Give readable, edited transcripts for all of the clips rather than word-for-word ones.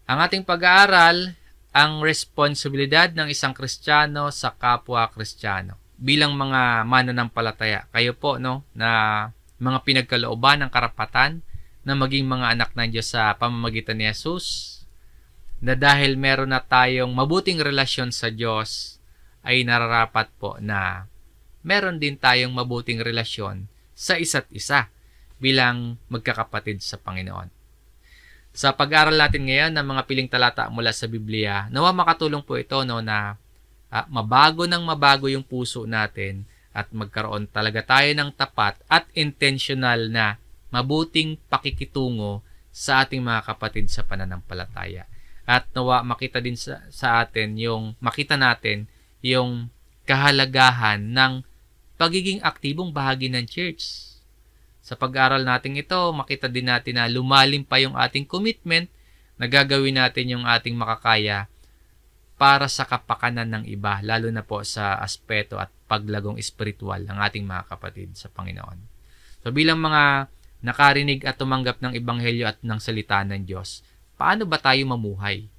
Ang ating pag-aaral, ang responsibilidad ng isang Kristiyano sa kapwa Kristiyano. Bilang mga mananampalataya, kayo po na mga pinagkalooban ng karapatan na maging mga anak ng Diyos sa pamamagitan ni Jesus, na dahil meron na tayong mabuting relasyon sa Diyos, ay nararapat po na meron din tayong mabuting relasyon sa isa't isa bilang magkakapatid sa Panginoon. Sa pag-aaral natin ngayon ng mga piling talata mula sa Biblia, nawa makatulong po ito na mabago yung puso natin at magkaroon talaga tayo ng tapat at intentional na mabuting pakikitungo sa ating mga kapatid sa pananampalataya. At nawa makita din sa atin makita natin yung kahalagahan ng pagiging aktibong bahagi ng church. Sa pag-aaral natin ito, makita din natin na lumalim pa yung ating commitment na gagawin natin yung ating makakaya para sa kapakanan ng iba, lalo na po sa aspeto at paglagong espiritual ng ating mga kapatid sa Panginoon. So bilang mga nakarinig at tumanggap ng Ebanghelyo at ng salita ng Diyos, paano ba tayo mamuhay?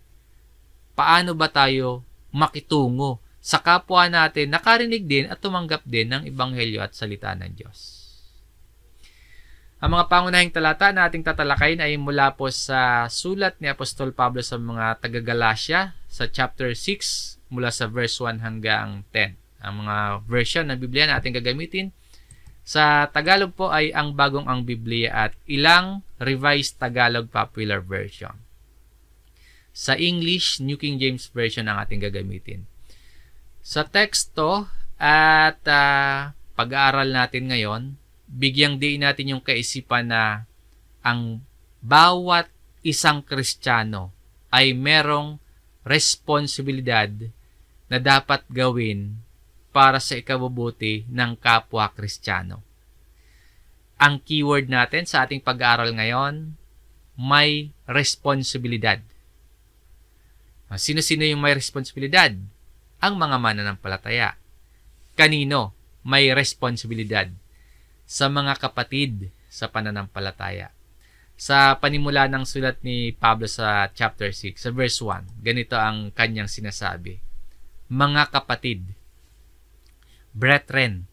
Paano ba tayo makitungo sa kapwa natin, nakarinig din at tumanggap din ng Ebanghelyo at salita ng Diyos? Ang mga pangunahing talata na ating tatalakayin ay mula po sa sulat ni Apostol Pablo sa mga taga-Galacia sa chapter 6 mula sa verse 1 hanggang 10. Ang mga version ng Biblia na ating gagamitin sa Tagalog po ay ang Bagong ang Biblia at ilang Revised Tagalog Popular Version. Sa English, New King James Version ang ating gagamitin. Sa teksto at pag-aaral natin ngayon, bigyang diin natin yung kaisipan na ang bawat isang Kristiyano ay merong responsibilidad na dapat gawin para sa ikabubuti ng kapwa Kristiyano. Ang keyword natin sa ating pag-aaral ngayon, may responsibilidad. Sino-sino yung may responsibilidad? Ang mga mananampalataya. Kanino may responsibilidad? Sa mga kapatid sa pananampalataya. Sa panimula ng sulat ni Pablo sa chapter 6, sa verse 1, ganito ang kanyang sinasabi. Mga kapatid, brethren.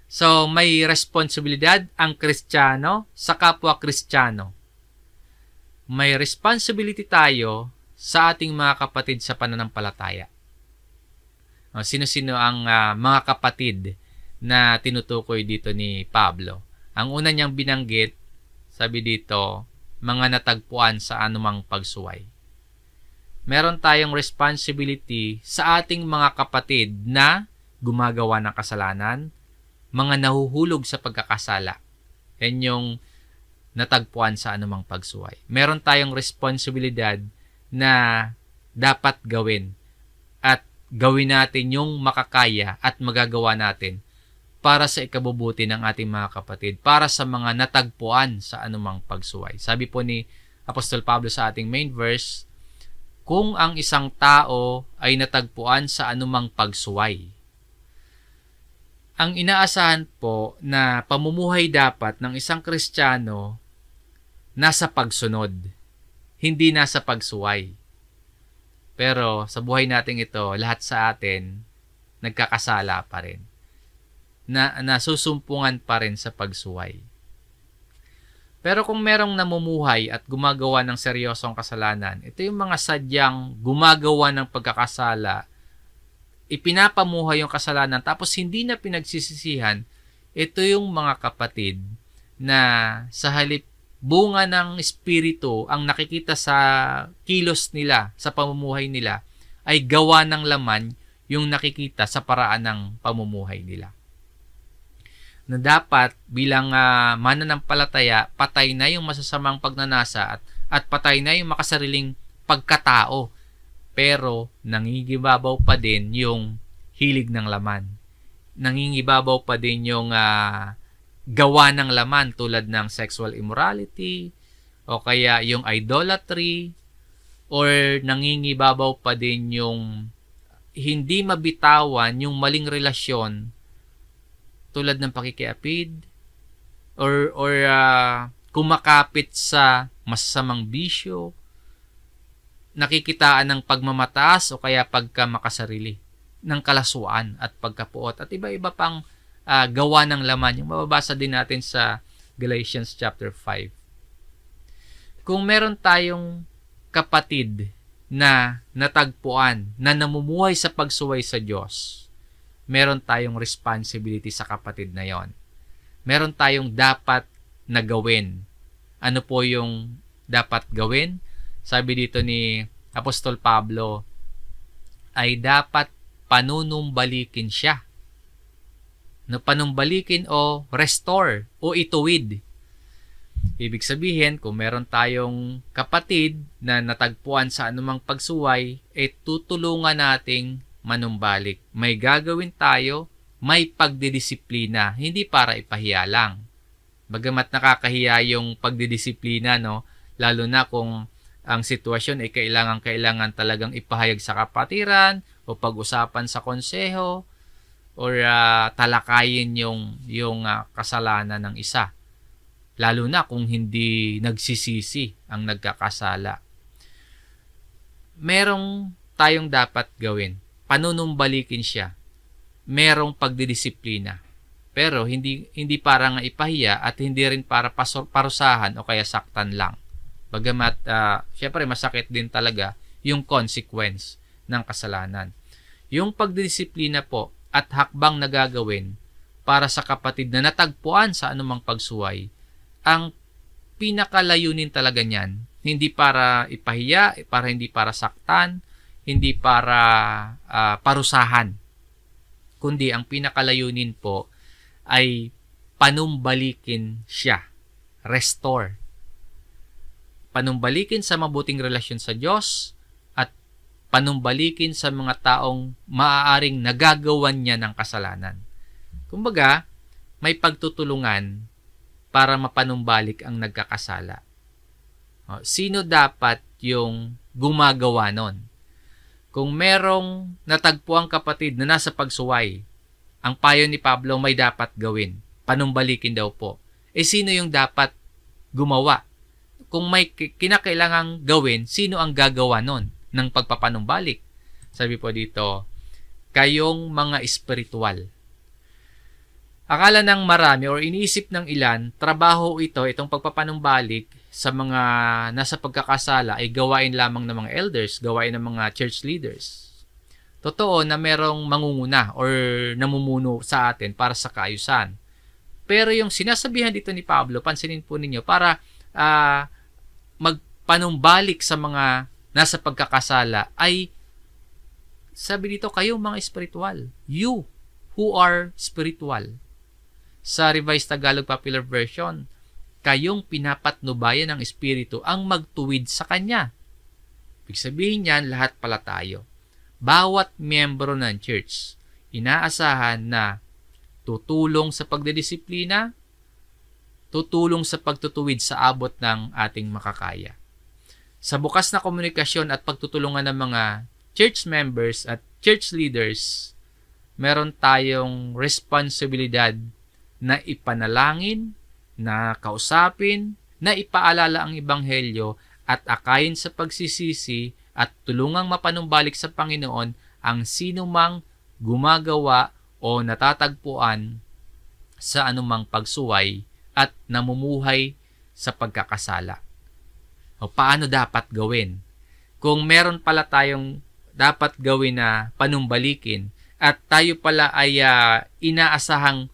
So, may responsibilidad ang Kristiyano sa kapwa Kristiyano. May responsibility tayo sa ating mga kapatid sa pananampalataya. Sino-sino ang mga kapatid na tinutukoy dito ni Pablo? Ang una niyang binanggit, sabi dito, mga natagpuan sa anumang pagsuway. Meron tayong responsibility sa ating mga kapatid na gumagawa ng kasalanan, mga nahuhulog sa pagkakasala. Yan yung natagpuan sa anumang pagsuway. Meron tayong responsibilidad na dapat gawin at gawin natin yung makakaya at magagawa natin para sa ikabubuti ng ating mga kapatid, para sa mga natagpuan sa anumang pagsuway. Sabi po ni Apostol Pablo sa ating main verse, kung ang isang tao ay natagpuan sa anumang pagsuway. Ang inaasahan po na pamumuhay dapat ng isang Kristiyano nasa pagsunod, hindi nasa pagsuway. Pero sa buhay natin ito, lahat sa atin nagkakasala pa rin. Na nasusumpungan pa rin sa pagsuway. Pero kung merong namumuhay at gumagawa ng seryosong kasalanan, ito yung mga sadyang gumagawa ng pagkakasala, ipinapamuhay yung kasalanan, tapos hindi na pinagsisisihan, ito yung mga kapatid na sa halip bunga ng espiritu ang nakikita sa kilos nila, sa pamumuhay nila, ay gawa ng laman yung nakikita sa paraan ng pamumuhay nila. Na dapat bilang mananampalataya, patay na yung masasamang pagnanasa at patay na yung makasariling pagkatao. Pero nangingibabaw pa din yung hilig ng laman. Nangingibabaw pa din yung gawa ng laman tulad ng sexual immorality o kaya yung idolatry, or nangingibabaw pa din yung hindi mabitawan yung maling relasyon tulad ng pakikiapid or kumakapit sa masasamang bisyo nakikitaan ng pagmamataas o kaya pagkamakasarili, ng kalaswaan at pagkapuot at iba-iba pang gawa ng laman. Yung mababasa din natin sa Galatians chapter 5. Kung meron tayong kapatid na natagpuan, na namumuhay sa pagsuway sa Diyos, meron tayong responsibility sa kapatid na yon. Meron tayong dapat na gawin. Ano po yung dapat gawin? Sabi dito ni Apostol Pablo, ay dapat panunumbalikin siya. No, panumbalikin o restore o ituwid. Ibig sabihin, kung meron tayong kapatid na natagpuan sa anumang pagsuway, tutulungan nating manumbalik. May gagawin tayo, may pagdidisiplina, hindi para ipahiya lang. Bagamat nakakahiya yung pagdidisiplina, no? Lalo na kung ang sitwasyon ay kailangan talagang ipahayag sa kapatiran o pag-usapan sa konseho or talakayin yung kasalanan ng isa. Lalo na kung hindi nagsisisi ang nagkakasala. Merong tayong dapat gawin. Panunumbalikin siya. Merong pagdidisiplina. Pero hindi para nga ipahiya at hindi rin para parusahan o kaya saktan lang. Bagamat, syempre masakit din talaga yung consequence ng kasalanan. Yung pagdidisiplina po at hakbang na gagawin para sa kapatid na natagpuan sa anumang pagsuway, ang pinakalayunin talaga niyan, hindi para ipahiya, hindi para saktan, hindi para parusahan, kundi ang pinakalayunin po ay panumbalikin siya, restore. Panumbalikin sa mabuting relasyon sa Diyos at panumbalikin sa mga taong maaaring nagagawan niya ng kasalanan. Kumbaga, may pagtutulungan para mapanumbalik ang nagkakasala. Sino dapat yung gumagawa nun? Kung merong natagpuang kapatid na nasa pagsuway, ang payo ni Pablo may dapat gawin. Panumbalikin daw po. Sino yung dapat gumawa? Kung may kinakailangang gawin, sino ang gagawa nun ng pagpapanumbalik? Sabi po dito, kayong mga espiritual. Akala ng marami or iniisip ng ilan, trabaho itong pagpapanumbalik sa mga nasa pagkakasala ay gawain lamang ng mga elders, gawain ng mga church leaders. Totoo na merong mangunguna or namumuno sa atin para sa kaayusan. Pero yung sinasabihan dito ni Pablo, pansinin po ninyo, para magpanumbalik sa mga nasa pagkakasala ay sabi dito, kayong mga espiritual. You who are spiritual. Sa Revised Tagalog Popular Version, kayong pinapatnubayan ng Espiritu ang magtuwid sa Kanya. Ibig sabihin niyan, lahat pala tayo. Bawat miyembro ng church, inaasahan na tutulong sa pagdidisiplina, tutulong sa pagtutuwid sa abot ng ating makakaya. Sa bukas na komunikasyon at pagtutulungan ng mga church members at church leaders, meron tayong responsibilidad na ipanalangin, na kausapin, na ipaalala ang Ebanghelyo at akayin sa pagsisisi at tulungang mapanumbalik sa Panginoon ang sinumang gumagawa o natatagpuan sa anumang pagsuway at namumuhay sa pagkakasala. O paano dapat gawin? Kung meron pala tayong dapat gawin na panumbalikin at tayo pala ay inaasahang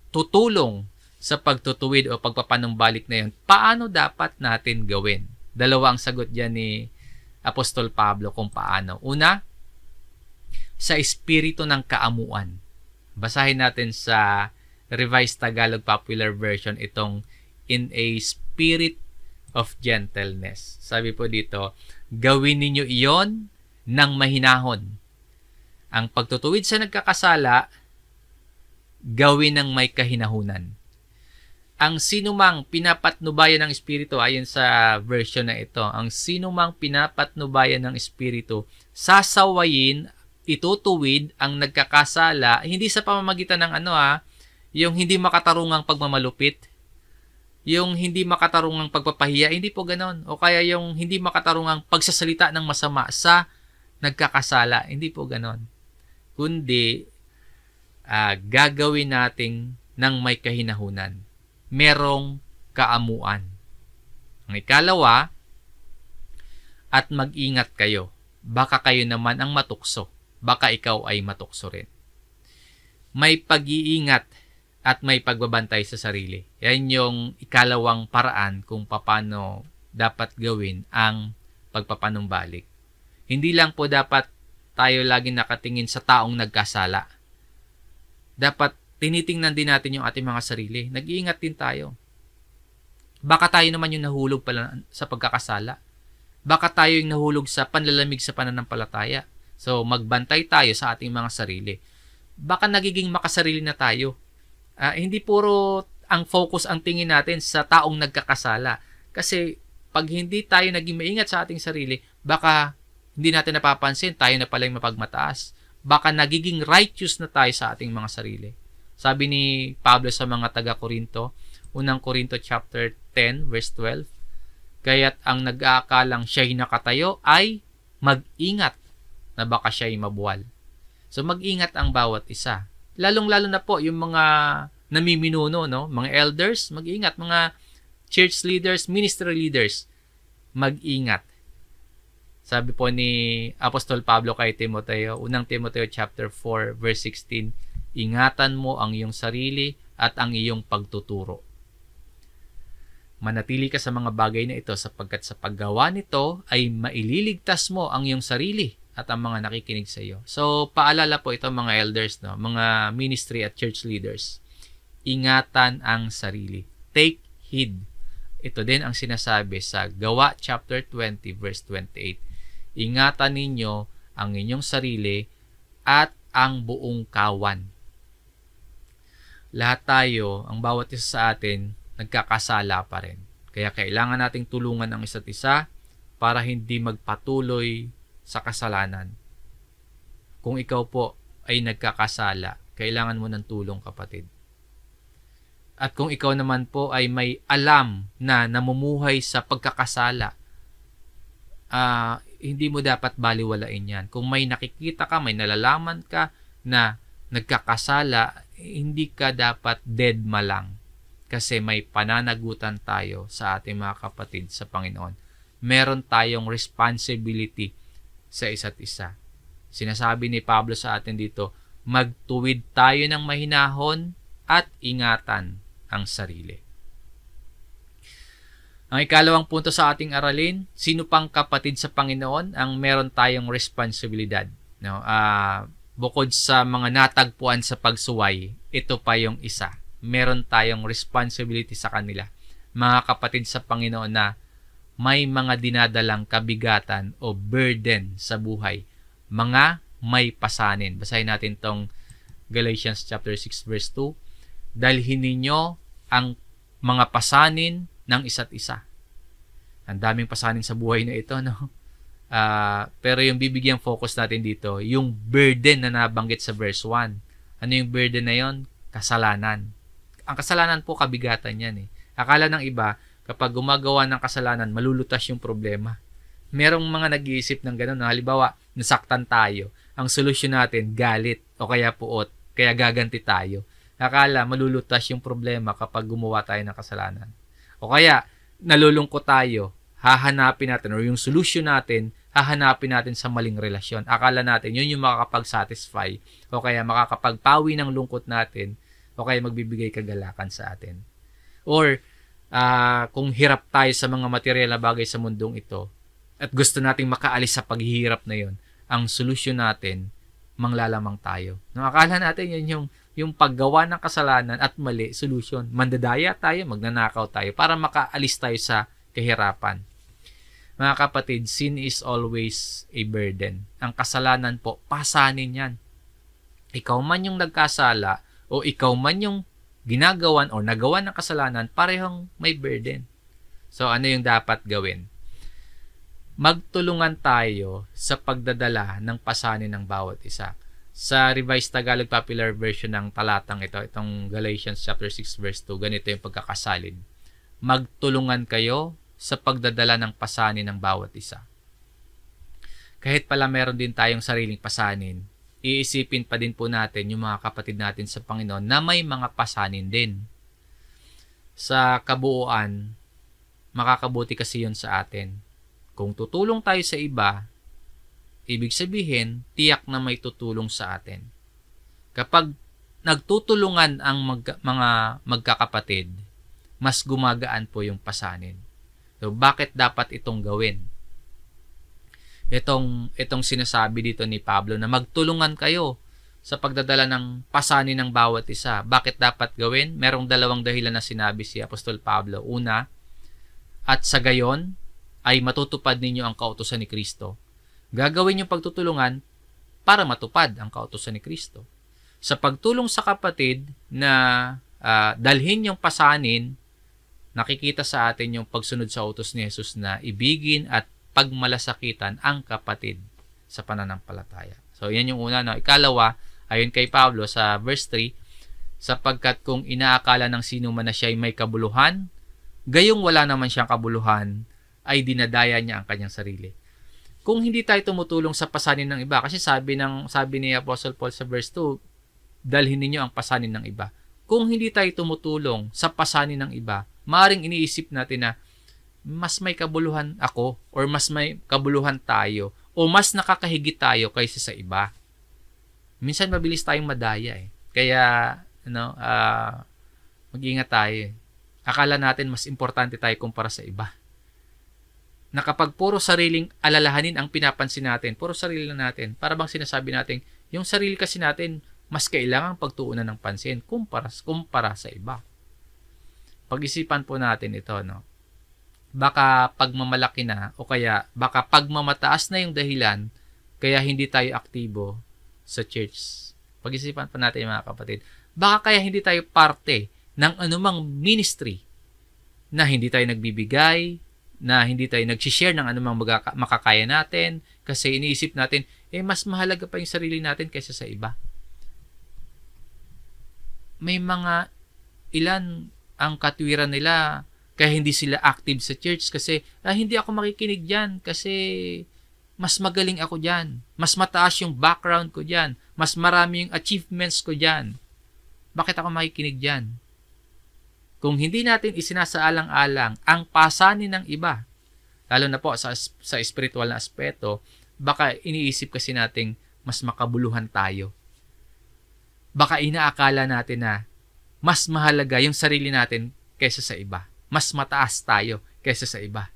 tutulong sa pagtutuwid o pagpapanumbalik na yun, paano dapat natin gawin? Dalawa ang sagot dyan ni Apostol Pablo kung paano. Una, sa espiritu ng kaamuan. Basahin natin sa Revised Tagalog Popular Version itong in a spirit of gentleness. Sabi po dito, gawin ninyo iyon ng mahinahon. Ang pagtutuwid sa nagkakasala, gawin ng may kahinahunan. Ang sinumang pinapatnubayan ng Espiritu, ayon sa version na ito, ang sinumang pinapatnubayan ng Espiritu, sasawayin, itutuwid ang nagkakasala, hindi sa pamamagitan ng yung hindi makatarungang pagmamalupit, Yung hindi makatarungang pagpapahiya, hindi po ganon. O kaya yung hindi makatarungang pagsasalita ng masama sa nagkakasala, hindi po ganon. Kundi, gagawin nating ng may kahinahunan. Merong kaamuan. Ang ikalawa, at mag-ingat kayo. Baka kayo naman ang matukso. Baka ikaw ay matukso rin. May pag-iingat at may pagbabantay sa sarili. Yan yung ikalawang paraan kung paano dapat gawin ang pagpapanumbalik. Hindi lang po dapat tayo lagi nakatingin sa taong nagkasala. Dapat tinitingnan din natin yung ating mga sarili. Nag-iingat din tayo. Baka tayo naman yung nahulog pala sa pagkakasala. Baka tayo yung nahulog sa panlalamig sa pananampalataya. So, magbantay tayo sa ating mga sarili. Baka nagiging makasarili na tayo. Hindi puro ang focus ang tingin natin sa taong nagkakasala. Kasi pag hindi tayo naging maingat sa ating sarili, baka hindi natin napapansin, tayo na pala yung mapagmataas. Baka nagiging righteous na tayo sa ating mga sarili. Sabi ni Pablo sa mga taga-Korinto, unang Korinto chapter 10, verse 12, kaya't ang nag-aakalang siya'y nakatayo ay mag-ingat na baka siya'y mabuwal. So mag-ingat ang bawat isa. Lalong-lalo na po yung mga namiminuno, no? Mga elders, mag-ingat. Mga church leaders, ministry leaders, mag-ingat. Sabi po ni Apostol Pablo kay Timoteo, unang Timoteo chapter 4, verse 16, ingatan mo ang iyong sarili at ang iyong pagtuturo. Manatili ka sa mga bagay na ito sapagkat sa paggawa nito ay maililigtas mo ang iyong sarili at ang mga nakikinig sa iyo. So, paalala po ito mga elders, no? Mga ministry at church leaders. Ingatan ang sarili. Take heed. Ito din ang sinasabi sa Gawa chapter 20 verse 28. Ingatan ninyo ang inyong sarili at ang buong kawan. Lahat tayo, ang bawat isa sa atin, nagkakasala pa rin. Kaya kailangan nating tulungan ang isa't isa para hindi magpatuloy sa kasalanan. Kung ikaw po ay nagkakasala, kailangan mo ng tulong, kapatid. At kung ikaw naman po ay may alam na namumuhay sa pagkakasala, hindi mo dapat baliwalain yan. Kung may nakikita ka, may nalalaman ka na nagkakasala, hindi ka dapat deadma lang. Kasi may pananagutan tayo sa ating mga kapatid sa Panginoon. Meron tayong responsibility sa isa't isa. Sinasabi ni Pablo sa atin dito, magtuwid tayo ng mahinahon at ingatan ang sarili. Ang ikalawang punto sa ating aralin, sino pang kapatid sa Panginoon ang meron tayong responsibilidad? No? Bukod sa mga natagpuan sa pagsuway, ito pa yung isa. Meron tayong responsibility sa kanila. Mga kapatid sa Panginoon na may mga dinadalang kabigatan o burden sa buhay. Mga may pasanin. Basahin natin tong Galatians chapter 6 verse 2. Dalhin ninyo ang mga pasanin ng isa't isa. Ang daming pasanin sa buhay na ito, no? Pero yung bibigyang focus natin dito, yung burden na nabanggit sa verse 1. Ano yung burden na yon? Kasalanan. Ang kasalanan po, kabigatan yan eh. Akala ng iba, kapag gumagawa ng kasalanan, malulutas yung problema. Merong mga nag-iisip ng gano'n. Halimbawa, nasaktan tayo. Ang solusyon natin, galit o kaya puot. Kaya gaganti tayo. Akala, malulutas yung problema kapag gumawa tayo ng kasalanan. O kaya, nalulungkot tayo. Hahanapin natin, or yung solusyon natin, hahanapin natin sa maling relasyon. Akala natin, yun yung makakapag-satisfy. O kaya makakapagpawi ng lungkot natin. O kaya magbibigay kagalakan sa atin. Or, kung hirap tayo sa mga material na bagay sa mundong ito at gusto nating makaalis sa paghihirap na yon, ang solusyon natin, manglalamang tayo. No, akala natin yun yung paggawa ng kasalanan at mali, solusyon. Mandadaya tayo, magnanakaw tayo para makaalis tayo sa kahirapan. Mga kapatid, sin is always a burden. Ang kasalanan po, pasanin yan. Ikaw man yung nagkasala o ikaw man yung ginagawan o nagawa ng kasalanan, parehong may burden. So, ano yung dapat gawin? Magtulungan tayo sa pagdadala ng pasanin ng bawat isa. Sa Revised Tagalog Popular Version ng talatang ito, itong Galatians chapter 6 verse 2, ganito yung pagkakasalin. magtulungan kayo sa pagdadala ng pasanin ng bawat isa. Kahit pala meron din tayong sariling pasanin, iisipin pa din po natin yung mga kapatid natin sa Panginoon na may mga pasanin din. Sa kabuuan, makakabuti kasi yun sa atin. Kung tutulong tayo sa iba, ibig sabihin, tiyak na may tutulong sa atin. Kapag nagtutulungan ang mga magkakapatid, mas gumagaan po yung pasanin. So, bakit dapat itong gawin? Itong sinasabi dito ni Pablo na magtulungan kayo sa pagdadala ng pasanin ng bawat isa. Bakit dapat gawin? Merong dalawang dahilan na sinabi si Apostol Pablo. Una, at sa gayon ay matutupad ninyo ang kautusan ni Kristo. Gagawin yung pagtutulungan para matupad ang kautusan ni Kristo. Sa pagtulong sa kapatid na dalhin yung pasanin, nakikita sa atin yung pagsunod sa utos ni Jesus na ibigin at pagmalasakitan ang kapatid sa pananampalataya. So, yan yung una. No? Ikalawa, ayon kay Pablo sa verse 3, sapagkat kung inaakala ng sino man na siya ay may kabuluhan, gayong wala naman siyang kabuluhan, ay dinadaya niya ang kanyang sarili. Kung hindi tayo tumutulong sa pasanin ng iba, kasi sabi ni Apostle Paul sa verse 2, dalhin ninyo ang pasanin ng iba. Kung hindi tayo tumutulong sa pasanin ng iba, maaaring iniisip natin na mas may kabuluhan ako or mas may kabuluhan tayo o mas nakakahigit tayo kaysa sa iba. Minsan mabilis tayong madaya eh. Kaya mag-ingat tayo. Akala natin mas importante tayo kumpara sa iba. Na kapag puro sariling alalahanin ang pinapansin natin, puro sarili lang natin, para bang sinasabi natin, yung sarili kasi natin mas kailangang pagtuunan ng pansin kumpara sa iba. Pag-isipan po natin ito, no? Baka pagmamalaki na o kaya baka pagmamataas na yung dahilan kaya hindi tayo aktibo sa church. Pag-isipan pa natin mga kapatid. Baka kaya hindi tayo parte ng anumang ministry na hindi tayo nagbibigay, na hindi tayo nag-share ng anumang makakaya natin kasi iniisip natin, mas mahalaga pa yung sarili natin kaysa sa iba. May mga ilan ang katwiran nila kaya hindi sila active sa church kasi hindi ako makikinig dyan kasi mas magaling ako dyan. Mas mataas yung background ko dyan. Mas marami yung achievements ko dyan. Bakit ako makikinig dyan? Kung hindi natin isinasaalang-alang ang pasanin ng iba, lalo na po sa spiritual na aspeto, baka iniisip kasi nating mas makabuluhan tayo. Baka inaakala natin na mas mahalaga yung sarili natin kaysa sa iba. Mas mataas tayo kaysa sa iba.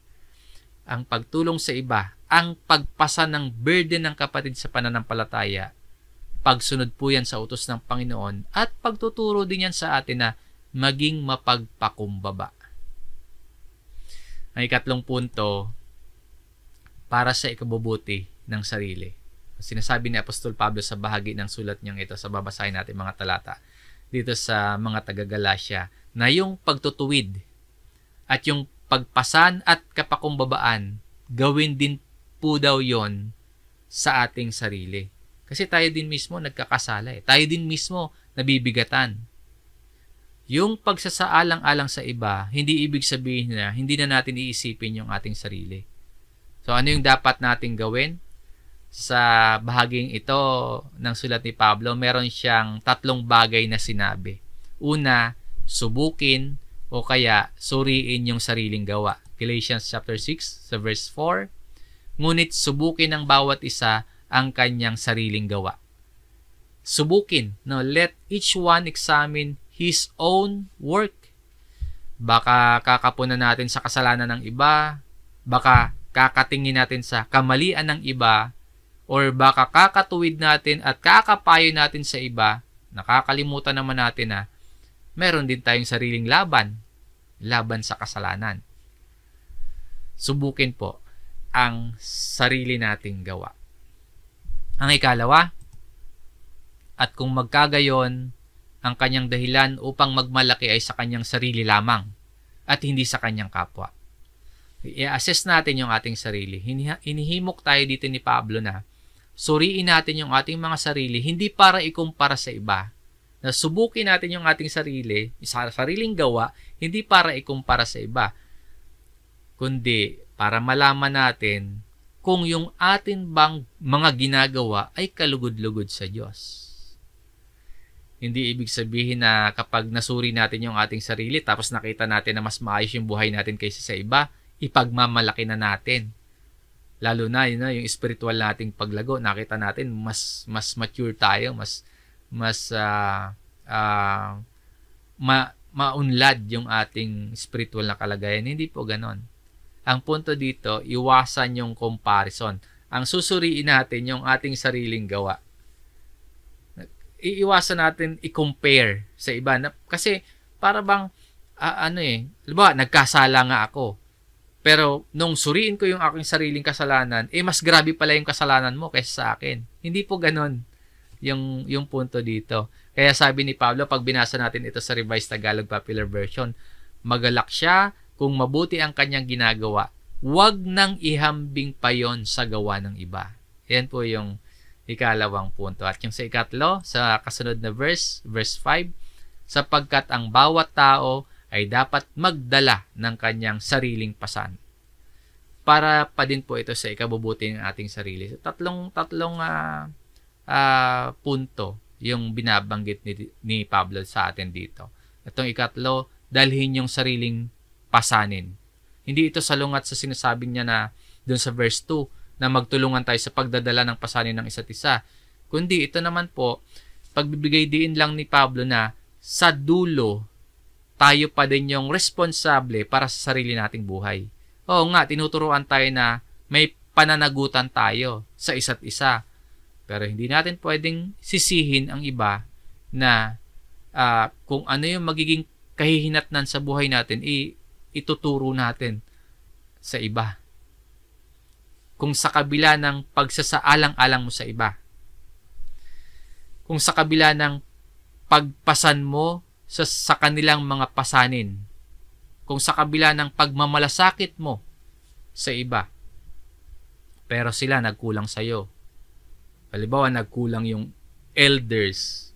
Ang pagtulong sa iba, ang pagpasa ng burden ng kapatid sa pananampalataya, pagsunod po yan sa utos ng Panginoon at pagtuturo din yan sa atin na maging mapagpakumbaba. Ang ikatlong punto, para sa ikabubuti ng sarili. Sinasabi ni Apostol Pablo sa bahagi ng sulat niyang ito sa babasahin natin mga talata dito sa mga taga-Galacia na yung pagtutuwid at yung pagpasan at kapakumbabaan, gawin din po daw yon sa ating sarili. Kasi tayo din mismo nagkakasala eh. Tayo din mismo nabibigatan. Yung pagsasaalang-alang sa iba, hindi ibig sabihin na hindi na natin iisipin yung ating sarili. So ano yung dapat natin gawin? Sa bahaging ito ng sulat ni Pablo, meron siyang 3 bagay na sinabi. Una, subukin o kaya suriin yung sariling gawa. Galatians chapter 6 sa verse 4. Ngunit subukin ng bawat isa ang kanyang sariling gawa. Subukin. No, let each one examine his own work. Baka kakapunan natin sa kasalanan ng iba, baka kakatingin natin sa kamalian ng iba, or baka kakatuwid natin at kakapayo natin sa iba, nakakalimutan naman natin na meron din tayong sariling laban sa kasalanan. Subukin po ang sarili nating gawa. Ang ikalawa, at kung magkagayon, ang kanyang dahilan upang magmalaki ay sa kanyang sarili lamang at hindi sa kanyang kapwa. I-assess natin yung ating sarili. Inihimok tayo dito ni Pablo na suriin natin yung ating mga sarili, hindi para ikumpara sa iba, Na subukin natin yung ating sarili, sariling gawa, hindi para ikumpara sa iba, kundi para malaman natin kung yung atin bang mga ginagawa ay kalugod-lugod sa Diyos. Hindi ibig sabihin na kapag nasuri natin yung ating sarili tapos nakita natin na mas maayos yung buhay natin kaysa sa iba, ipagmamalaki na natin. Lalo na yun, yung spiritual nating paglago, nakita natin mas mature tayo, mas maunlad yung ating spiritual na kalagayan. Hindi po ganon. Ang punto dito, iwasan yung comparison. Ang susuriin natin yung ating sariling gawa. Iiwasan natin i-compare sa iba. Kasi para bang, halimbawa, nagkasala nga ako. Pero nung suriin ko yung aking sariling kasalanan, mas grabe pala yung kasalanan mo kaysa sa akin. Hindi po ganon yung punto dito. Kaya sabi ni Pablo, pag binasa natin ito sa Revised Tagalog Popular Version, magalak siya kung mabuti ang kanyang ginagawa, huwag nang ihambing pa yon sa gawa ng iba. Yan po yung ikalawang punto. At yung sa ikatlo, sa kasunod na verse 5, sapagkat ang bawat tao ay dapat magdala ng kanyang sariling pasan. Para pa din po ito sa ikabubuti ng ating sarili. So, tatlong punto yung binabanggit ni Pablo sa atin dito. Itong ikatlo, dalhin yung sariling pasanin. Hindi ito salungat sa sinasabi niya na doon sa verse 2 na magtulungan tayo sa pagdadala ng pasanin ng isa't isa. Kundi ito naman po, pagbibigay diin lang ni Pablo na sa dulo, tayo pa din yung responsable para sa sarili nating buhay. Oo nga, tinuturuan tayo na may pananagutan tayo sa isa't isa. Pero hindi natin pwedeng sisihin ang iba na kung ano yung magiging kahihinatnan sa buhay natin, ituturo natin sa iba. Kung sa kabila ng pagsasaalang-alang mo sa iba, kung sa kabila ng pagpasan mo sa kanilang mga pasanin, kung sa kabila ng pagmamalasakit mo sa iba, pero sila nagkulang sa iyo. Halimbawa, nagkulang yung elders,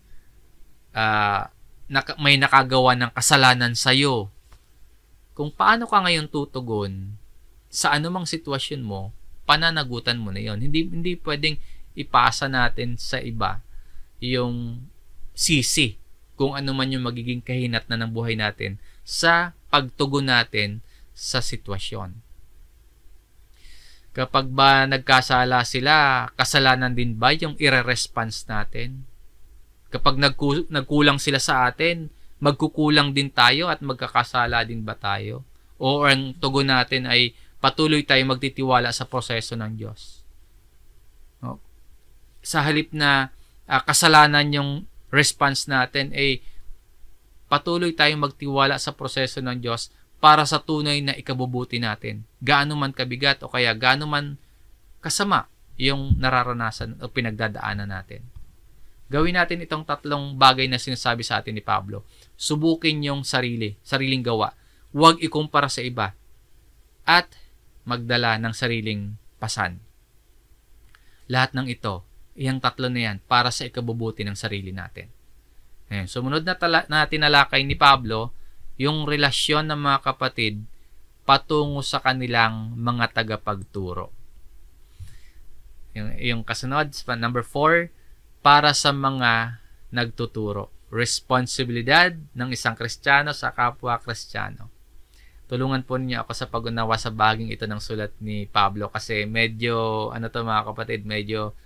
may nakagawa ng kasalanan sa iyo. Kung paano ka ngayon tutugon sa anumang sitwasyon mo, pananagutan mo na yon. Hindi pwedeng ipasa natin sa iba yung sisi kung ano man yung magiging kahinatnan ng buhay natin sa pagtugon natin sa sitwasyon. Kapag ba nagkasala sila, kasalanan din ba yung ire-response natin? Kapag nagkulang sila sa atin, magkukulang din tayo at magkakasala din ba tayo? O ang tugon natin ay patuloy tayo magtitiwala sa proseso ng Diyos? No? Sa halip na kasalanan yung response natin, patuloy tayong magtiwala sa proseso ng Diyos para sa tunay na ikabubuti natin. Gaano man kabigat o kaya gaano man kasama yung nararanasan o pinagdadaanan natin. Gawin natin itong tatlong bagay na sinasabi sa atin ni Pablo. Subukin yung sariling gawa. Huwag ikumpara sa iba. At magdala ng sariling pasan. Lahat ng ito, iyang tatlo na yan, para sa ikabubuti ng sarili natin. Ngayon, sumunod na tinalakay ni Pablo, yung relasyon ng mga kapatid patungo sa kanilang mga tagapagturo. Yung kasunod, number 4, para sa mga nagtuturo. Responsibilidad ng isang Kristiyano sa kapwa Kristiyano. Tulungan po niyo ako sa pag-unawa sa baging ito ng sulat ni Pablo kasi medyo, mga kapatid,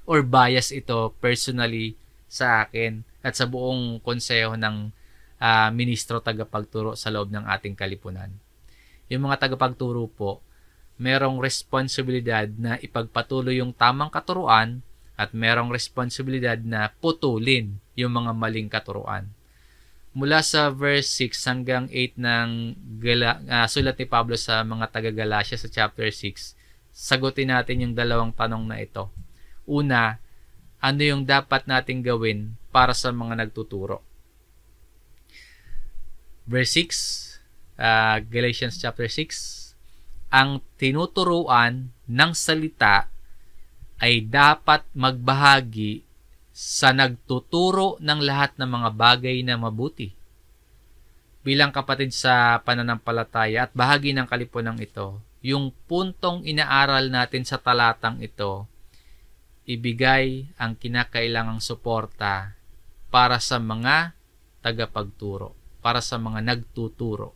or bias ito personally sa akin at sa buong konseho ng ministro tagapagturo sa loob ng ating kalipunan. Yung mga tagapagturo po, merong responsibilidad na ipagpatuloy yung tamang katuruan at merong responsibilidad na putulin yung mga maling katuruan. Mula sa verse 6 hanggang 8 ng sulat ni Pablo sa mga taga-Galacia sa chapter 6, sagutin natin yung dalawang tanong na ito. Una, ano yung dapat nating gawin para sa mga nagtuturo? Verse 6, Galatians chapter 6, ang tinuturuan ng salita ay dapat magbahagi sa nagtuturo ng lahat ng mga bagay na mabuti. Bilang kapatid sa pananampalataya at bahagi ng kalipunang ito, yung puntong inaaral natin sa talatang ito, ibigay ang kinakailangang suporta para sa mga tagapagturo, para sa mga nagtuturo.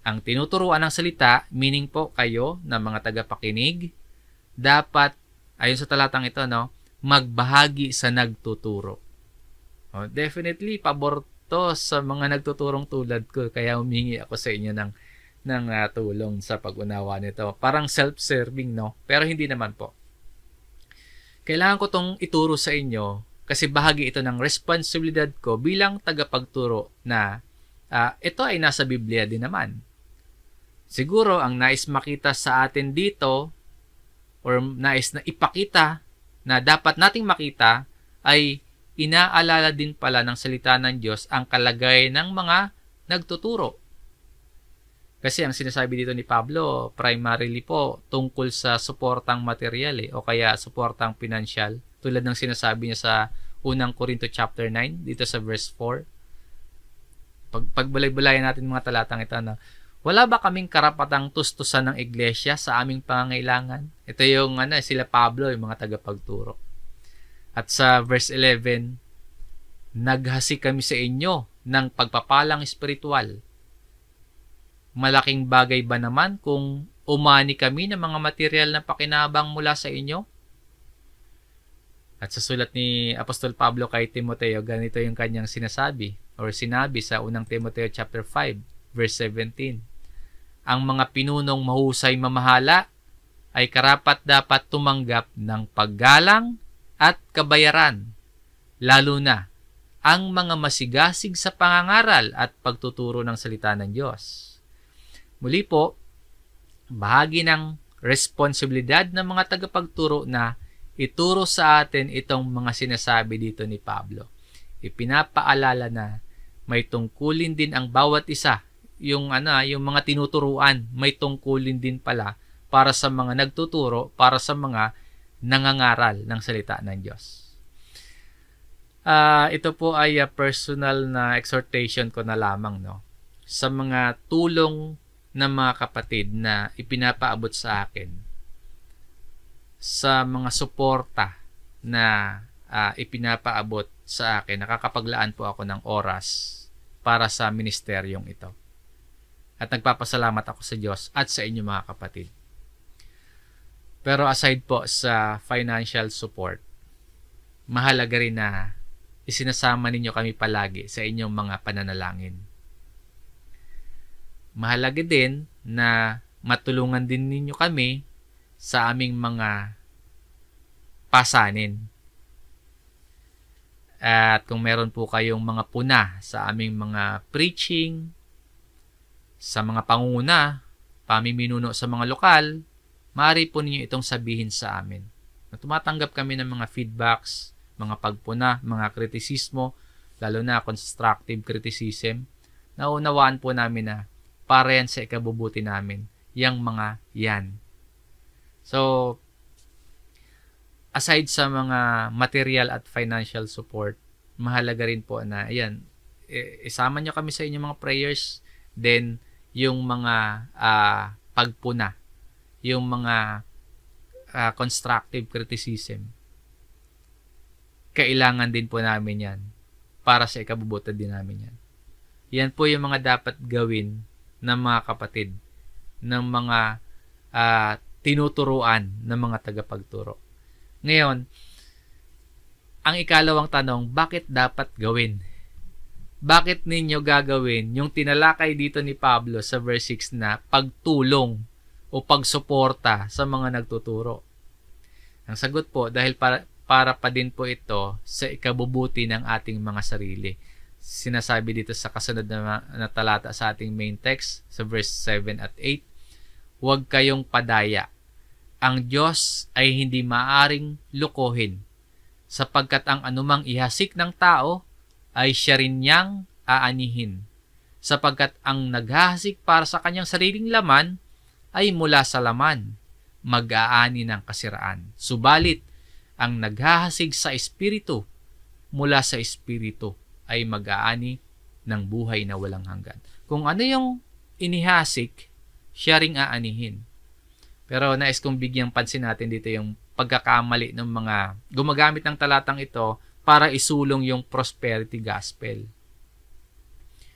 Ang tinuturuan ng salita, meaning po kayo na mga tagapakinig, dapat, ayon sa talatang ito, magbahagi sa nagtuturo. Definitely, pabor to sa mga nagtuturong tulad ko, kaya humingi ako sa inyo ng tulong sa pag-unawa nito. Parang self-serving, pero hindi naman po. Kailangan ko tong ituro sa inyo kasi bahagi ito ng responsibilidad ko bilang tagapagturo na ito ay nasa Biblia din naman. Siguro ang nais makita sa atin dito or nais na ipakita na dapat nating makita ay inaalala din pala ng salita ng Diyos ang kalagayan ng mga nagtuturo. Kasi ang sinasabi dito ni Pablo, primarily po tungkol sa suportang material o kaya suportang pinansyal. Tulad ng sinasabi niya sa unang Korinto chapter 9, dito sa verse 4. Pagbalay-balayan natin mga talatang ito, wala ba kaming karapatang tustusan ng iglesia sa aming pangangailangan? Ito yung sila Pablo, yung mga tagapagturo. At sa verse 11, naghasi kami sa inyo ng pagpapalang espiritual. Malaking bagay ba naman kung umani kami ng mga material na pakinabang mula sa inyo? At sa sulat ni Apostol Pablo kay Timoteo, ganito yung kanyang sinasabi or sinabi sa unang Timoteo chapter 5, verse 17. Ang mga pinunong mahusay mamahala ay karapat dapat tumanggap ng paggalang at kabayaran, lalo na ang mga masigasig sa pangangaral at pagtuturo ng salita ng Diyos. Muli po, bahagi ng responsibilidad ng mga tagapagturo na ituro sa atin itong mga sinasabi dito ni Pablo. Ipinapaalala na may tungkulin din ang bawat isa, yung mga tinuturuan, may tungkulin din pala para sa mga nagtuturo, para sa mga nangangaral ng salita ng Diyos. Ito po ay personal na exhortation ko na lamang sa mga tulong ng mga kapatid na ipinapaabot sa akin, sa mga suporta na ipinapaabot sa akin. Nakakapaglaan po ako ng oras para sa ministeryong ito. At nagpapasalamat ako sa Diyos at sa inyo mga kapatid. Pero aside po sa financial support, mahalaga rin na isinasama ninyo kami palagi sa inyong mga pananalangin. Mahalaga din na matulungan din ninyo kami sa aming mga pasanin. At kung meron po kayong mga puna sa aming mga preaching, sa mga pangunguna, pamiminuno sa mga lokal, maaari po ninyo itong sabihin sa amin. Tumatanggap kami ng mga feedbacks, mga pagpuna, mga kritisismo, lalo na constructive criticism. Naunawaan po namin na para yan sa ikabubuti namin, yang mga yan. So, aside sa mga material at financial support, mahalaga rin po na, isama nyo kami sa inyong mga prayers, then yung mga pagpuna, yung mga constructive criticism, kailangan din po namin yan para sa ikabubuti din namin yan. Yan po yung mga dapat gawin ng mga kapatid, ng mga tinuturuan ng mga tagapagturo. Ngayon, ang ikalawang tanong, bakit dapat gawin? Bakit ninyo gagawin yung tinalakay dito ni Pablo sa verse 6 na pagtulong o pagsuporta sa mga nagtuturo? Ang sagot po, dahil para pa din po ito sa ikabubuti ng ating mga sarili. Sinasabi dito sa kasunod na talata sa ating main text, sa verse 7 at 8, huwag kayong padaya. Ang Diyos ay hindi maaring lukohin, sapagkat ang anumang ihasik ng tao ay siya rin niyang aanihin, sapagkat ang naghahasik para sa kanyang sariling laman ay mula sa laman, mag-aani ng kasiraan. Subalit, ang naghahasik sa espiritu mula sa Espiritu ay mag-aani ng buhay na walang hanggan. Kung ano yung inihasik, siya ring aanihin. Pero nais kong bigyang pansin natin dito yung pagkakamali ng mga gumagamit ng talatang ito para isulong yung prosperity gospel.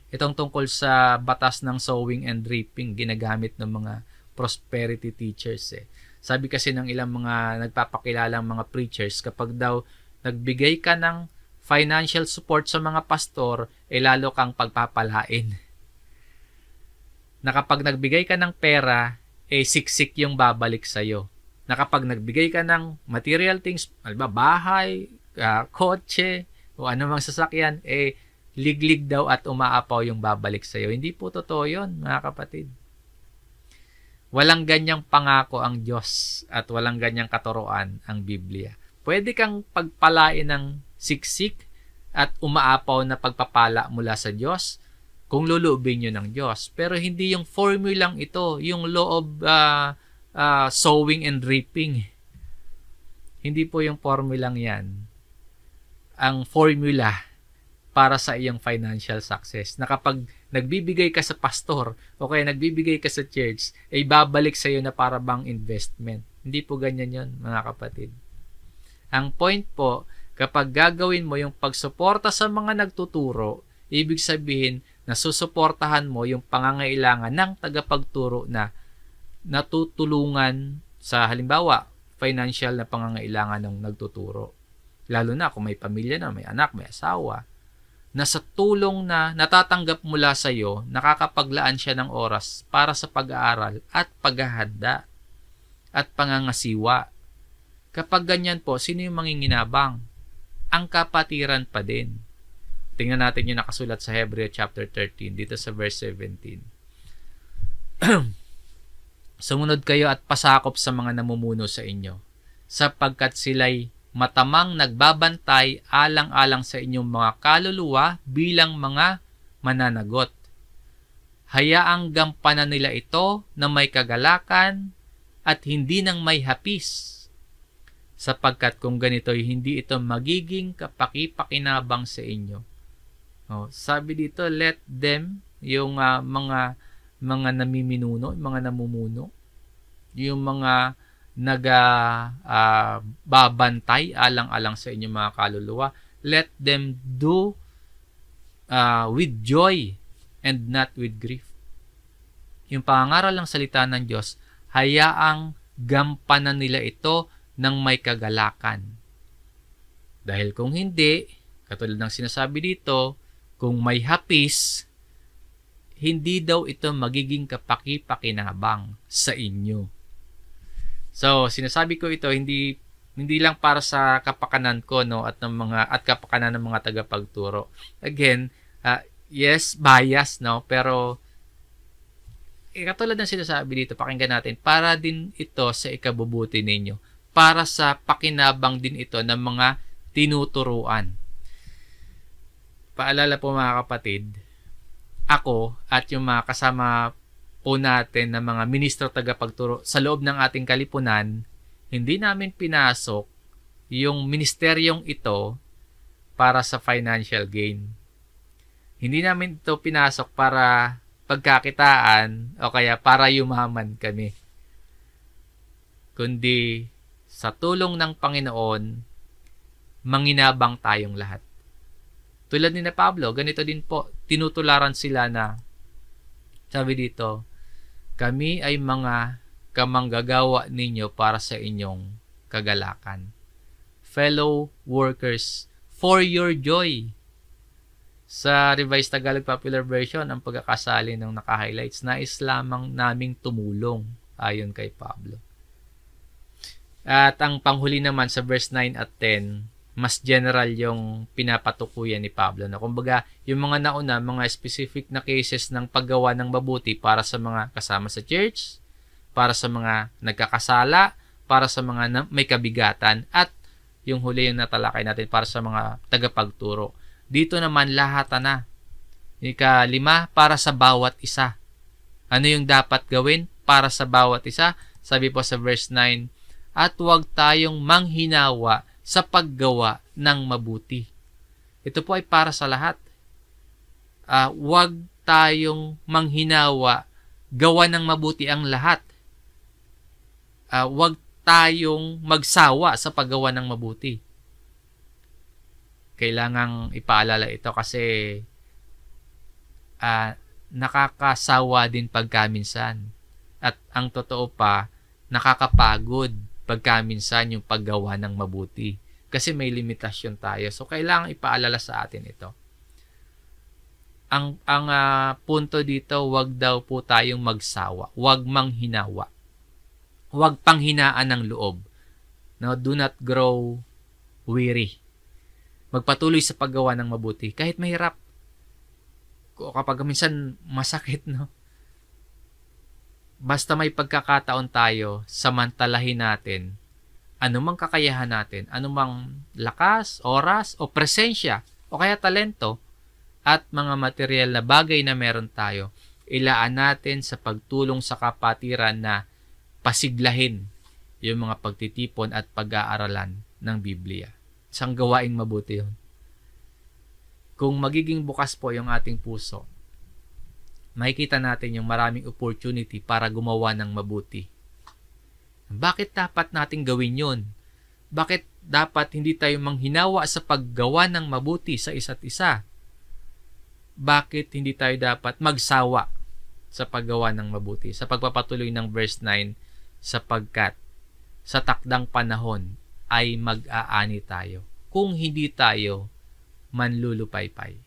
Itong tungkol sa batas ng sowing and reaping, ginagamit ng mga prosperity teachers. Sabi kasi ng ilang mga nagpapakilalang mga preachers, kapag daw nagbigay ka ng financial support sa mga pastor, lalo kang pagpapalain. Na kapag nagbigay ka ng pera, siksik yung babalik sa'yo. Na kapag nagbigay ka ng material things, bahay, kotse, o anumang sasakyan, liglig daw at umaapaw yung babalik sa'yo. Hindi po totoo yun, mga kapatid. Walang ganyang pangako ang Diyos at walang ganyang katuruan ang Biblia. Pwede kang pagpalain ng siksik at umaapaw na pagpapala mula sa Diyos kung luluubin nyo ng Diyos. Pero hindi yung formulang ito, yung law of sowing and reaping. Hindi po yung formulang yan. Ang formula para sa iyong financial success. Na kapag nagbibigay ka sa pastor o kaya nagbibigay ka sa church, babalik sa iyo na para bang investment. Hindi po ganyan yon, mga kapatid. Ang point po, kapag gagawin mo yung pagsuporta sa mga nagtuturo, ibig sabihin na susuportahan mo yung pangangailangan ng tagapagturo na natutulungan sa halimbawa, financial na pangangailangan ng nagtuturo. Lalo na kung may pamilya na, may anak, may asawa, na sa tulong na natatanggap mula sa iyo, nakakapaglaan siya ng oras para sa pag-aaral at paghahanda at pangangasiwa. Kapag ganyan po, sino yung manginginabang? Ang kapatiran pa din. Tingnan natin yung nakasulat sa Hebreo chapter 13, dito sa verse 17. Sumunod kayo at pasakop sa mga namumuno sa inyo, sapagkat sila'y matamang nagbabantay alang-alang sa inyong mga kaluluwa bilang mga mananagot. Hayaang gampanan nila ito na may kagalakan at hindi nang may hapis. Sapagkat kung ganito'y hindi ito magiging kapaki-pakinabang sa inyo. Sabi dito, let them, yung mga namiminuno, mga namumuno, yung mga babantay alang-alang sa inyong mga kaluluwa, let them do with joy and not with grief. Yung pangangaral ng salita ng Diyos, hayaang gampanan nila ito ng may kagalakan. Dahil kung hindi, katulad ng sinasabi dito, kung may hapis, hindi daw ito magiging kapaki-pakinabang sa inyo. So, sinasabi ko ito hindi lang para sa kapakanan ko, no, at kapakanan ng mga tagapagturo. Again, yes, bias, no, pero katulad ng sinasabi dito, pakinggan natin, para din ito sa ikabubuti ninyo. Para sa pakinabang din ito ng mga tinuturuan. Paalala po mga kapatid, ako at yung mga kasama po natin na mga ministro tagapagturo sa loob ng ating kalipunan, hindi namin pinasok yung ministeryong ito para sa financial gain. Hindi namin ito pinasok para pagkakitaan o kaya para yumaman kami. Kundi sa tulong ng Panginoon, manginabang tayong lahat. Tulad ni na Pablo, ganito din po, tinutularan sila na, sabi dito, kami ay mga kamanggagawa ninyo para sa inyong kagalakan. Fellow workers, for your joy. Sa Revised Tagalog Popular Version, ang pagkakasali ng naka-highlights, nais lamang naming tumulong, ayon kay Pablo. At ang panghuli naman sa verse 9 at 10, mas general yung pinapatukuyan ni Pablo. Na kumbaga, yung mga nauna, mga specific na cases ng paggawa ng mabuti para sa mga kasama sa church, para sa mga nagkakasala, para sa mga may kabigatan, at yung huli yung natalakay natin para sa mga tagapagturo. Dito naman lahat na. Ika-5, para sa bawat isa. Ano yung dapat gawin para sa bawat isa? Sabi po sa verse 9, at huwag tayong manghinawa sa paggawa ng mabuti. Ito po ay para sa lahat. Huwag tayong manghinawa, gawa ng mabuti ang lahat. Huwag tayong magsawa sa paggawa ng mabuti. Kailangang ipaalala ito kasi nakakasawa din pagkaminsan. At ang totoo pa, nakakapagod pagkaminsan yung paggawa ng mabuti. Kasi may limitasyon tayo. So, kailangang ipaalala sa atin ito. Ang punto dito, wag daw po tayong magsawa. Wag manghinawa. Wag panghinaan ng loob. No, do not grow weary. Magpatuloy sa paggawa ng mabuti. Kahit mahirap. Kapag minsan masakit, no? Basta may pagkakataon tayo, samantalahin natin anumang kakayahan natin, anumang lakas, oras, o presensya, o kaya talento, at mga material na bagay na meron tayo, ilaan natin sa pagtulong sa kapatiran na pasiglahin yung mga pagtitipon at pag-aaralan ng Biblia. Isang gawaing mabuti yun. Kung magiging bukas po yung ating puso, makikita natin yung maraming opportunity para gumawa ng mabuti. Bakit dapat nating gawin yun? Bakit dapat hindi tayo manghinawa sa paggawa ng mabuti sa isa't isa? Bakit hindi tayo dapat magsawa sa paggawa ng mabuti? Sa pagpapatuloy ng verse 9, sapagkat sa takdang panahon ay mag-aani tayo kung hindi tayo manlulupaypay.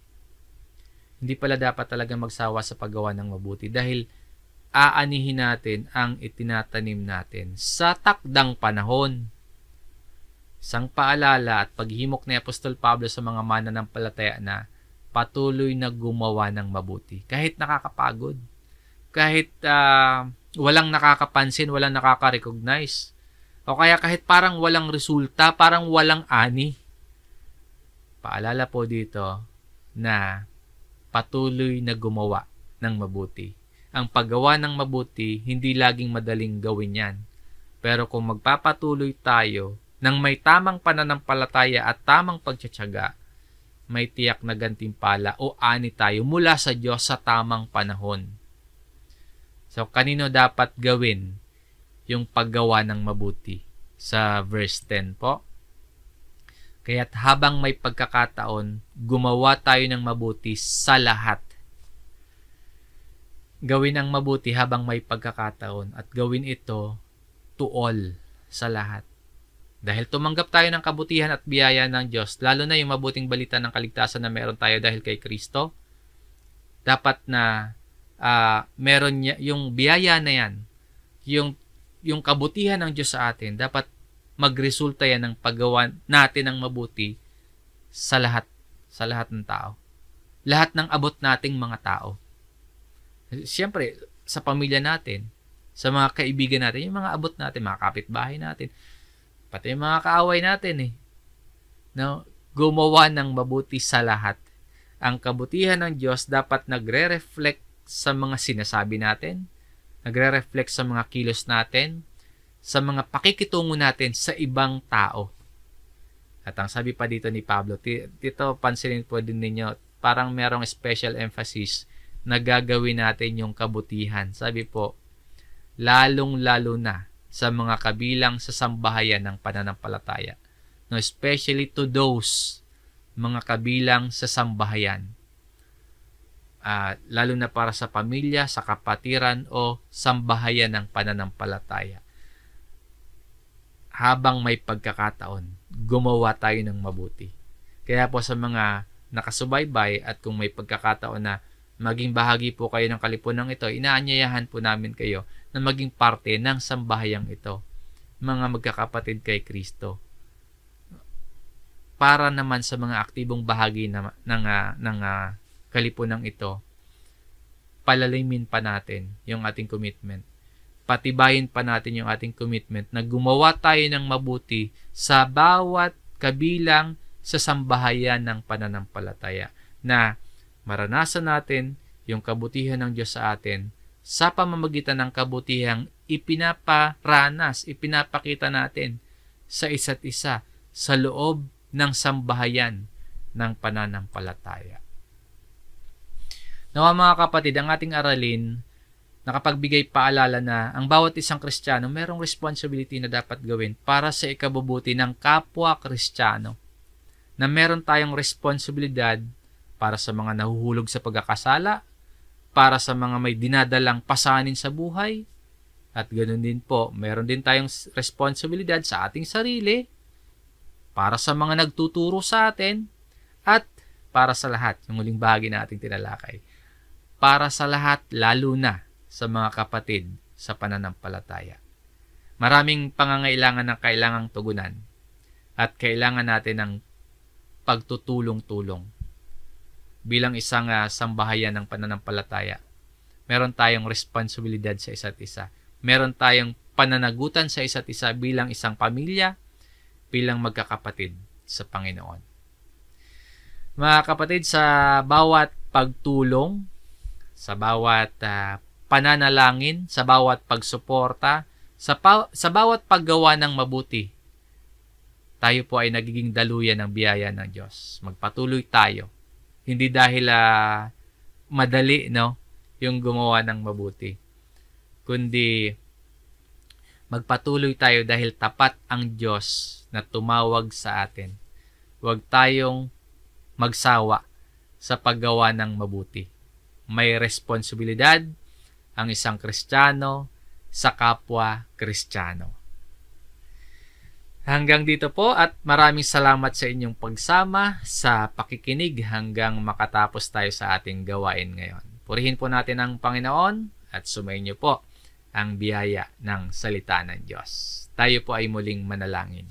Hindi pala dapat talaga magsawa sa paggawa ng mabuti dahil aanihin natin ang itinatanim natin sa takdang panahon. Isang paalala at paghimok ni Apostol Pablo sa mga mananampalataya na patuloy na gumawa ng mabuti. Kahit nakakapagod, kahit walang nakakapansin, walang nakaka-recognize, o kaya kahit parang walang resulta, parang walang ani. Paalala po dito na patuloy na gumawa ng mabuti. Ang paggawa ng mabuti, hindi laging madaling gawin yan. Pero kung magpapatuloy tayo ng may tamang pananampalataya at tamang pagtsatsaga, may tiyak na gantimpala o ani tayo mula sa Diyos sa tamang panahon. So, kanino dapat gawin yung paggawa ng mabuti? Sa verse 10 po. Kaya't habang may pagkakataon, gumawa tayo ng mabuti sa lahat. Gawin ang mabuti habang may pagkakataon at gawin ito to all, sa lahat. Dahil tumanggap tayo ng kabutihan at biyaya ng Diyos, lalo na yung mabuting balita ng kaligtasan na meron tayo dahil kay Kristo, dapat na meron niya, yung biyaya na yan, yung kabutihan ng Diyos sa atin, dapat magresulta yan ng paggawa natin ng mabuti sa lahat ng tao. Lahat ng abot nating mga tao. Siyempre, sa pamilya natin, sa mga kaibigan natin, yung mga abot natin, mga kapitbahay natin, pati yung mga kaaway natin no? Gumawa ng mabuti sa lahat. Ang kabutihan ng Diyos dapat nagre-reflect sa mga sinasabi natin, nagre-reflect sa mga kilos natin, sa mga pakikitungo natin sa ibang tao. At ang sabi pa dito ni Pablo, dito pansinin po din ninyo, parang merong special emphasis na gagawin natin yung kabutihan. Sabi po, lalong-lalo na sa mga kabilang sa sambahayan ng pananampalataya. No, especially to those mga kabilang sa sambahayan. Lalo na para sa pamilya, sa kapatiran o sambahayan ng pananampalataya. Habang may pagkakataon, gumawa tayo ng mabuti. Kaya po sa mga nakasubaybay at kung may pagkakataon na maging bahagi po kayo ng kalipunang ito, inaanyayahan po namin kayo na maging parte ng sambahayang ito, mga magkakapatid kay Kristo. Para naman sa mga aktibong bahagi ng kalipunang ito, palalimin pa natin yung ating commitment. Patibayin pa natin yung ating commitment na gumawa tayo ng mabuti sa bawat kabilang sa sambahayan ng pananampalataya, na maranasan natin yung kabutihan ng Diyos sa atin sa pamamagitan ng kabutihang ipinapakita natin sa isa't isa sa loob ng sambahayan ng pananampalataya. Nawa mga kapatid, ang ating aralin nakapagbigay paalala na ang bawat isang Kristiyano merong responsibility na dapat gawin para sa ikabubuti ng kapwa Kristiyano. Na meron tayong responsibilidad para sa mga nahuhulog sa pagkakasala, para sa mga may dinadalang pasanin sa buhay, at ganoon din po, meron din tayong responsibilidad sa ating sarili, para sa mga nagtuturo sa atin, at para sa lahat, yung huling bahagi na ating tinalakay, para sa lahat, lalo na sa mga kapatid sa pananampalataya. Maraming pangangailangan na kailangang tugunan at kailangan natin ng pagtutulong-tulong. Bilang isang sambahayan ng pananampalataya, meron tayong responsibilidad sa isa't isa. Meron tayong pananagutan sa isa't isa bilang isang pamilya, bilang magkakapatid sa Panginoon. Mga kapatid, sa bawat pagtulong, sa bawat pananalangin, sa bawat pagsuporta, sa bawat paggawa ng mabuti, tayo po ay nagiging daluyan ng biyaya ng Diyos. Magpatuloy tayo. Hindi dahil madali, no, yung gumawa ng mabuti. Kundi magpatuloy tayo dahil tapat ang Diyos na tumawag sa atin. Huwag tayong magsawa sa paggawa ng mabuti. May responsibilidad ang isang Kristiyano sa kapwa Kristiyano. Hanggang dito po at maraming salamat sa inyong pagsama sa pakikinig hanggang makatapos tayo sa ating gawain ngayon. Purihin po natin ang Panginoon at sumainyo po ang biyaya ng salita ng Diyos. Tayo po ay muling manalangin.